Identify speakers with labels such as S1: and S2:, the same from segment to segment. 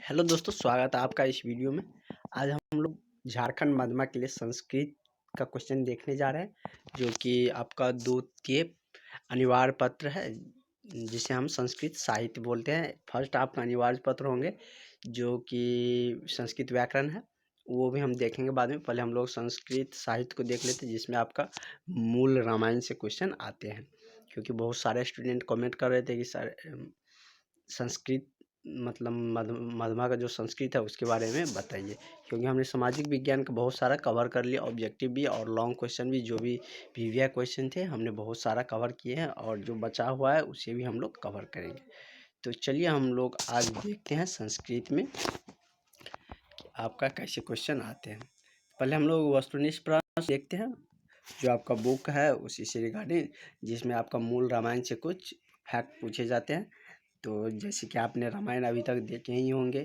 S1: Hello दोस्तों, स्वागत है आपका इस वीडियो में। आज हम लोग झारखंड माध्यमिक के लिए संस्कृत का क्वेश्चन देखने जा रहे हैं, जो कि आपका द्वितीय अनिवार्य पत्र है, जिसे हम संस्कृत साहित्य बोलते हैं। फर्स्ट आपका अनिवार्य पत्र होंगे जो कि संस्कृत व्याकरण है, वो भी हम देखेंगे बाद में। पहले हम लोग संस्कृत साहित्य को देख लेते हैं, जिसमें आपका मूल रामायण से क्वेश्चन आते हैं, क्योंकि बहुत सारे स्टूडेंट कमेंट कर रहे थे कि सर संस्कृत मतलब मध्यमा का जो संस्कृत है उसके बारे में बताइए, क्योंकि हमने सामाजिक विज्ञान का बहुत सारा कवर कर लिया, ऑब्जेक्टिव भी और लॉन्ग क्वेश्चन भी, जो भी प्रीवियस क्वेश्चन थे हमने बहुत सारा कवर किए हैं, और जो बचा हुआ है उसे भी हम लोग कवर करेंगे। तो चलिए हम लोग आज देखते हैं संस्कृत में कि आपका कैसे क्वेश्चन आते हैं। पहले हम लोग वस्तुनिष्ठ प्रश्न देखते हैं, जो आपका बुक है उसी से रिगार्डिंग, जिसमें आपका मूल रामायण से कुछ फैक्ट पूछे जाते हैं। तो जैसे कि आपने रामायण अभी तक देखे ही होंगे,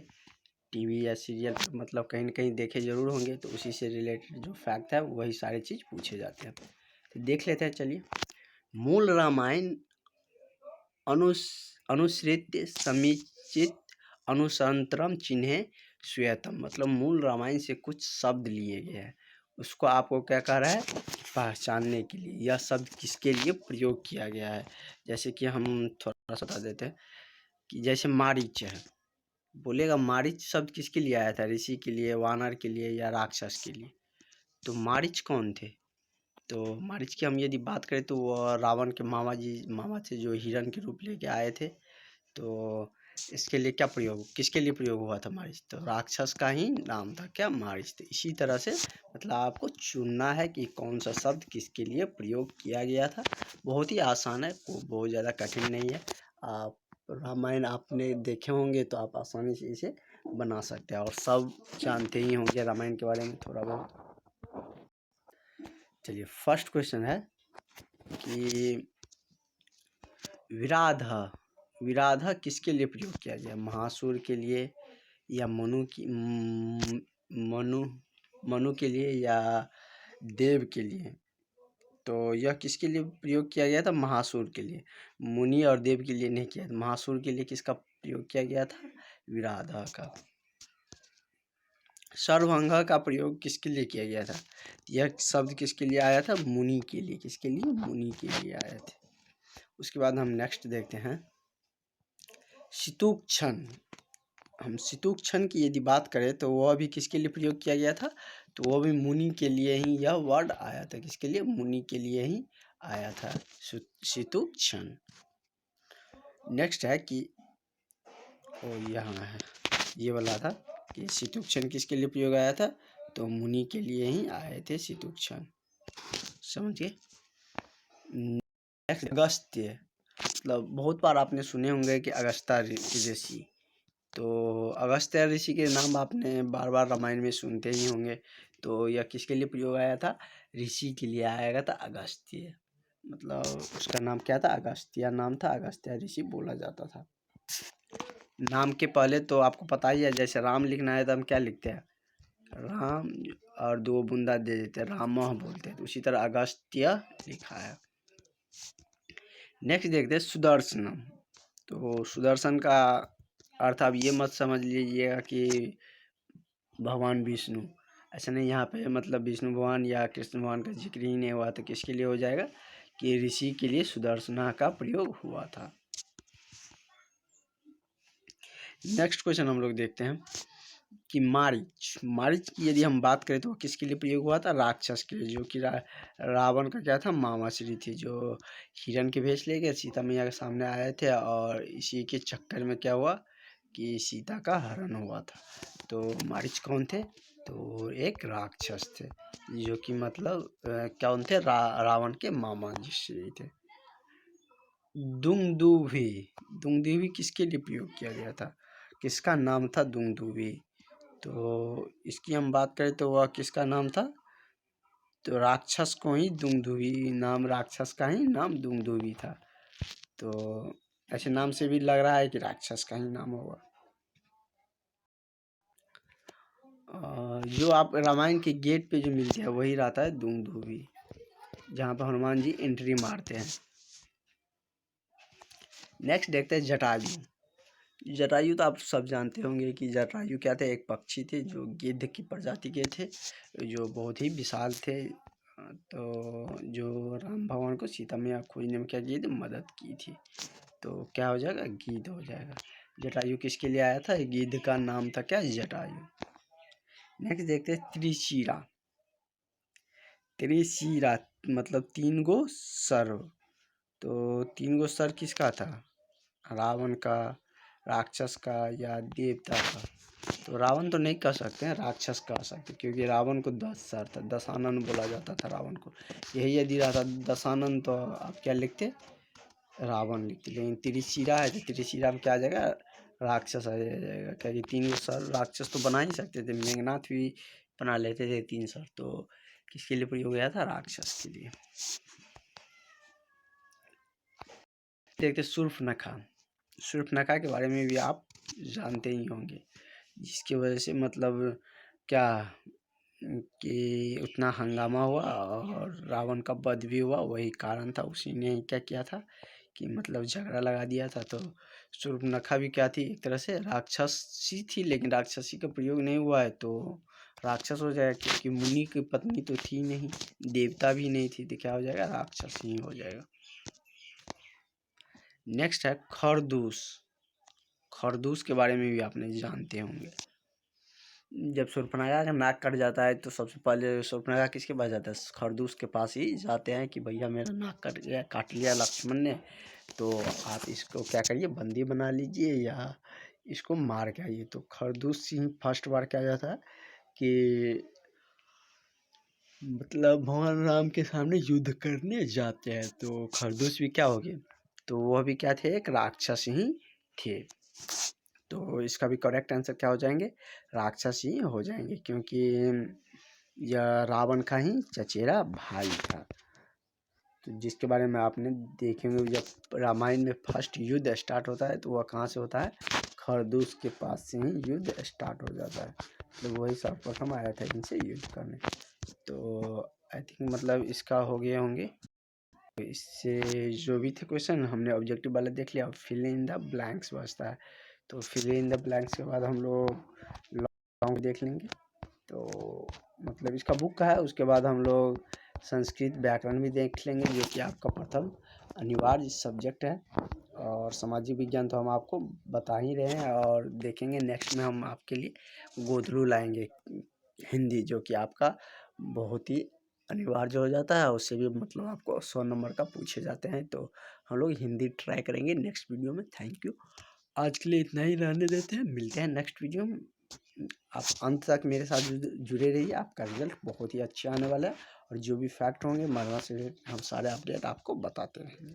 S1: टीवी या सीरियल पर, मतलब कहीं ना कहीं देखे ज़रूर होंगे, तो उसी से रिलेटेड जो फैक्ट है वही सारी चीज़ पूछे जाते हैं। तो देख लेते हैं, चलिए। मूल रामायण अनुसृत्य समीचित अनुसंतरम चिन्हे श्वेतम, मतलब मूल रामायण से कुछ शब्द लिए गए हैं, उसको आपको क्या कह रहा है, पहचानने के लिए यह शब्द किसके लिए प्रयोग किया गया है। जैसे कि हम थोड़ा सा बता देते हैं कि जैसे मारीच है, बोलेगा मारीच शब्द किसके लिए आया था, ऋषि के लिए, वानर के लिए या राक्षस के लिए। तो मारीच कौन थे, तो मारीच की हम यदि बात करें तो वो रावण के मामा थे, जो हिरण के रूप लेके आए थे। तो इसके लिए क्या प्रयोग, किसके लिए प्रयोग हुआ था मारीच, तो राक्षस का ही नाम था क्या, मारीच। तो इसी तरह से मतलब आपको चुनना है कि कौन सा शब्द किसके लिए प्रयोग किया गया था। बहुत ही आसान है, बहुत ज़्यादा कठिन नहीं है। आप रामायण आपने देखे होंगे तो आप आसानी से इसे बना सकते हैं, और सब जानते ही होंगे रामायण के बारे में थोड़ा बहुत। चलिए, फर्स्ट क्वेश्चन है कि विराध विराध किसके लिए प्रयोग किया गया, महासुर के लिए या मनु के लिए या देव के लिए। तो यह किसके लिए प्रयोग किया गया था, महासुर के लिए। मुनि और देव के लिए नहीं किया। महासुर के लिए किसका प्रयोग किया गया था, विराधा का। सर्वभंग का प्रयोग किसके लिए किया गया था, यह शब्द किसके लिए आया था, मुनि के लिए। किसके लिए, मुनि के लिए आए थे। उसके बाद हम नेक्स्ट देखते हैं सितुक्षण। हम सितुक्षण की यदि बात करें तो वह भी किसके लिए प्रयोग किया गया था, तो वह भी मुनि के लिए ही यह वर्ड आया था। किसके लिए, मुनि के लिए ही आया था सितुक्षण। नेक्स्ट है कि यहाँ है, ये वाला था कि सितुक्षण किसके लिए प्रयोग आया था, तो मुनि के लिए ही आए थे सितुक्षण, समझिए। नेक्स्ट अगस्त्य, मतलब बहुत बार आपने सुने होंगे कि अगस्त्य ऋषि। तो अगस्त्य ऋषि के नाम आपने बार बार रामायण में सुनते ही होंगे। तो यह किसके लिए प्रयोग आया था, ऋषि के लिए आया था अगस्त्य, मतलब उसका नाम क्या था, अगस्त्य नाम था, अगस्त्य ऋषि बोला जाता था। नाम के पहले तो आपको पता ही है, जैसे राम लिखना है तो हम क्या लिखते हैं, राम और दो बूंदा दे देते हैं, रामह बोलते हैं। तो उसी तरह अगस्त्य लिखा है। नेक्स्ट देखते हैं सुदर्शन। तो सुदर्शन का अर्थ आप ये मत समझ लीजिएगा कि भगवान विष्णु, ऐसा नहीं। यहाँ पे मतलब विष्णु भगवान या कृष्ण भगवान का जिक्र ही नहीं हुआ, तो किसके लिए हो जाएगा कि ऋषि के लिए सुदर्शना का प्रयोग हुआ था। नेक्स्ट क्वेश्चन हम लोग देखते हैं कि मारीच की यदि हम बात करें तो किसके लिए प्रयोग हुआ था, राक्षस के लिए, जो कि रावण का क्या था, मामा श्री थी, जो हिरण के भेष लेके सीता मैया के सामने आए थे, और इसी के चक्कर में क्या हुआ कि सीता का हरण हुआ था। तो मारीच कौन थे, तो एक राक्षस थे, जो कि मतलब कौन थे, रावण के मामा जी थे। दुंदुभी किसके लिए प्रयोग किया गया था, किसका नाम था दुंदुभी। तो इसकी हम बात करें तो वह किसका नाम था, तो राक्षस को ही दुंदुभी नाम, राक्षस का ही नाम दुंदुभी था। तो ऐसे नाम से भी लग रहा है कि राक्षस का ही नाम होगा। जो आप रामायण के गेट पे जो मिलते हैं वही रहता है दुंदुभी, जहाँ पर हनुमान जी एंट्री मारते हैं। नेक्स्ट देखते हैं जटायु। जटायु तो आप सब जानते होंगे कि जटायु क्या थे, एक पक्षी थे जो गिद्ध की प्रजाति के थे, जो बहुत ही विशाल थे। तो जो राम भगवान को सीता मैया खोजने में क्या किए थे, मदद की थी। तो क्या हो जाएगा, गिद्ध हो जाएगा। जटायु किसके लिए आया था, गिद्ध का नाम था क्या, जटायु। नेक्स्ट देखते हैं त्रिशिरा। त्रिशिरा मतलब 3 गो सर। तो 3 गो सर किसका था, रावण का, राक्षस का या देवता का। तो रावण तो नहीं कह सकते हैं, राक्षस कह सकते, क्योंकि रावण को 10 सर था, दशानन बोला जाता था रावण को। यही यदि रहता दशानन तो आप क्या लिखते, रावण लिखते। लेकिन त्रिशिरा है तो त्रिशिरा में क्या आ जाएगा, राक्षस आ जाएगा। क्योंकि 3 गो सर राक्षस तो बना ही सकते थे, मेघनाथ भी बना लेते थे 3 सर। तो किसके लिए प्रयोग हुआ था, राक्षस के लिए। देखते शूर्पणखा। शूर्पणखा के बारे में भी आप जानते ही होंगे, जिसकी वजह से मतलब क्या कि उतना हंगामा हुआ और रावण का वध भी हुआ। वही कारण था, उसी ने क्या किया था कि मतलब झगड़ा लगा दिया था। तो शूर्पणखा भी क्या थी, एक तरह से राक्षसी थी, लेकिन राक्षसी का प्रयोग नहीं हुआ है तो राक्षस हो जाएगा, क्योंकि मुनि की पत्नी तो थी नहीं, देवता भी नहीं थी, तो क्या हो जाएगा, राक्षस ही हो जाएगा। नेक्स्ट है खरदूस। खरदूस के बारे में भी आपने जानते होंगे। जब शूर्पणखा का नाक कट जाता है तो सबसे पहले शूर्पणखा किसके पास जाता है, खरदूस के पास ही जाते हैं कि भैया मेरा नाक कट गया, काट लिया लक्ष्मण ने, तो आप इसको क्या करिए, बंदी बना लीजिए या इसको मार के आइए। तो खरदूस सिंह फर्स्ट बार क्या जाता है कि मतलब भगवान राम के सामने युद्ध करने जाते हैं। तो खरदूस भी क्या हो गए, तो वह भी क्या थे, एक राक्षस ही थे। तो इसका भी करेक्ट आंसर क्या हो जाएंगे, राक्षस ही हो जाएंगे, क्योंकि यह रावण का ही चचेरा भाई था। तो जिसके बारे में आपने देखेंगे, जब रामायण में फर्स्ट युद्ध स्टार्ट होता है तो वह कहाँ से होता है, खरदूस के पास से ही युद्ध स्टार्ट हो जाता है। तो वही सर्वप्रथम आया था इनसे युद्ध करने। तो आई थिंक मतलब इसका हो गए होंगे। इससे जो भी थे क्वेश्चन हमने ऑब्जेक्टिव वाला देख लिया, फिल इन द ब्लैंक्स बचता है। तो फिल इन द ब्लैंक्स के बाद हम लोग लॉन्ग देख लेंगे। तो मतलब इसका बुक का है, उसके बाद हम लोग संस्कृत व्याकरण भी देख लेंगे, जो कि आपका प्रथम अनिवार्य सब्जेक्ट है। और सामाजिक विज्ञान तो हम आपको बता ही रहे हैं, और देखेंगे नेक्स्ट में हम आपके लिए गोधलू लाएंगे हिंदी, जो कि आपका बहुत ही अनिवार्य हो जाता है। उससे भी मतलब आपको 100 नंबर का पूछे जाते हैं। तो हम लोग हिंदी ट्राई करेंगे नेक्स्ट वीडियो में। थैंक यू, आज के लिए इतना ही रहने देते हैं, मिलते हैं नेक्स्ट वीडियो में। आप अंत तक मेरे साथ जुड़े रहिए, आपका रिजल्ट बहुत ही अच्छा आने वाला है। और जो भी फैक्ट होंगे मरवा से हम सारे अपडेट आपको बताते रहेंगे।